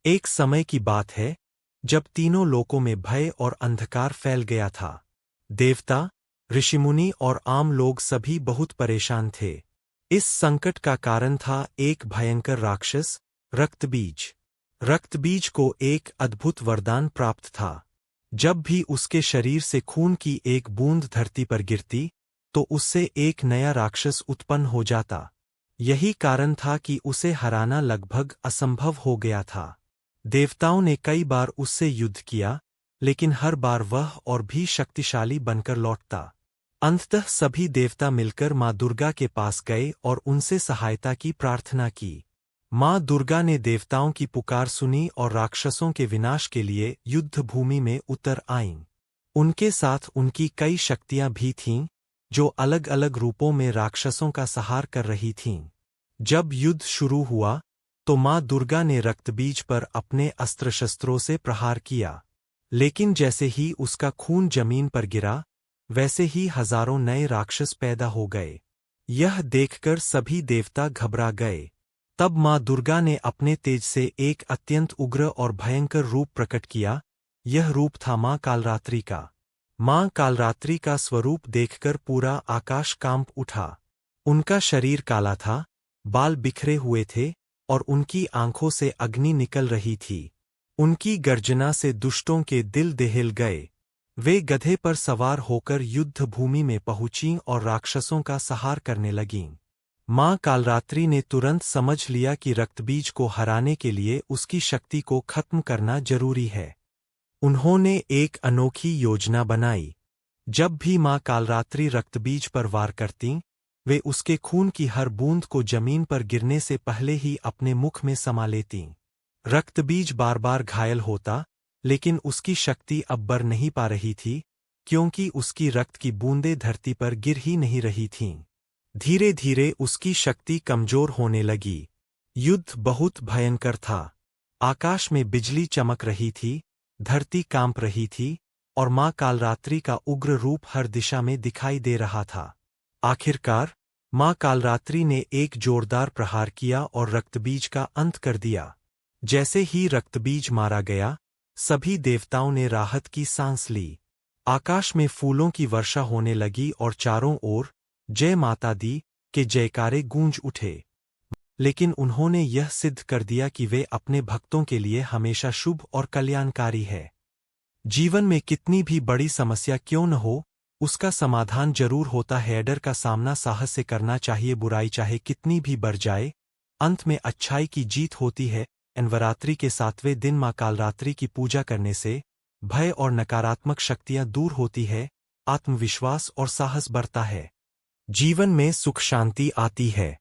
एक समय की बात है जब तीनों लोकों में भय और अंधकार फैल गया था। देवता, ऋषिमुनि और आम लोग सभी बहुत परेशान थे। इस संकट का कारण था एक भयंकर राक्षस, रक्तबीज। रक्तबीज को एक अद्भुत वरदान प्राप्त था। जब भी उसके शरीर से खून की एक बूंद धरती पर गिरती, तो उससे एक नया राक्षस उत्पन्न हो जाता। यही कारण था कि उसे हराना लगभग असंभव हो गया था। देवताओं ने कई बार उससे युद्ध किया, लेकिन हर बार वह और भी शक्तिशाली बनकर लौटता। अंततः सभी देवता मिलकर माँ दुर्गा के पास गए और उनसे सहायता की प्रार्थना की। माँ दुर्गा ने देवताओं की पुकार सुनी और राक्षसों के विनाश के लिए युद्ध भूमि में उतर आईं। उनके साथ उनकी कई शक्तियां भी थीं, जो अलग अलग रूपों में राक्षसों का संहार कर रही थीं। जब युद्ध शुरू हुआ, तो माँ दुर्गा ने रक्तबीज पर अपने अस्त्र शस्त्रों से प्रहार किया। लेकिन जैसे ही उसका खून जमीन पर गिरा, वैसे ही हजारों नए राक्षस पैदा हो गए। यह देखकर सभी देवता घबरा गए। तब माँ दुर्गा ने अपने तेज से एक अत्यंत उग्र और भयंकर रूप प्रकट किया। यह रूप था माँ कालरात्रि का। माँ कालरात्रि का स्वरूप देखकर पूरा आकाश कांप उठा। उनका शरीर काला था, बाल बिखरे हुए थे और उनकी आंखों से अग्नि निकल रही थी। उनकी गर्जना से दुष्टों के दिल दहल गए। वे गधे पर सवार होकर युद्ध भूमि में पहुंचीं और राक्षसों का संहार करने लगीं। माँ कालरात्रि ने तुरंत समझ लिया कि रक्तबीज को हराने के लिए उसकी शक्ति को खत्म करना जरूरी है। उन्होंने एक अनोखी योजना बनाई। जब भी माँ कालरात्रि रक्तबीज पर वार करतीं, वे उसके खून की हर बूंद को जमीन पर गिरने से पहले ही अपने मुख में समा लेतीं। रक्तबीज बार बार घायल होता, लेकिन उसकी शक्ति अब बढ़ नहीं पा रही थी, क्योंकि उसकी रक्त की बूंदें धरती पर गिर ही नहीं रही थीं। धीरे धीरे उसकी शक्ति कमजोर होने लगी। युद्ध बहुत भयंकर था। आकाश में बिजली चमक रही थी, धरती कांप रही थी और माँ कालरात्रि का उग्र रूप हर दिशा में दिखाई दे रहा था। आखिरकार, माँ कालरात्रि ने एक जोरदार प्रहार किया और रक्तबीज का अंत कर दिया। जैसे ही रक्तबीज मारा गया, सभी देवताओं ने राहत की सांस ली। आकाश में फूलों की वर्षा होने लगी और चारों ओर जय माता दी के जयकारे गूंज उठे। लेकिन उन्होंने यह सिद्ध कर दिया कि वे अपने भक्तों के लिए हमेशा शुभ और कल्याणकारी है। जीवन में कितनी भी बड़ी समस्या क्यों न हो, उसका समाधान जरूर होता है। डर का सामना साहस से करना चाहिए। बुराई चाहे कितनी भी बढ़ जाए, अंत में अच्छाई की जीत होती है। नवरात्रि के 7वें दिन माँ कालरात्रि की पूजा करने से भय और नकारात्मक शक्तियां दूर होती है, आत्मविश्वास और साहस बढ़ता है। जीवन में सुख शांति आती है।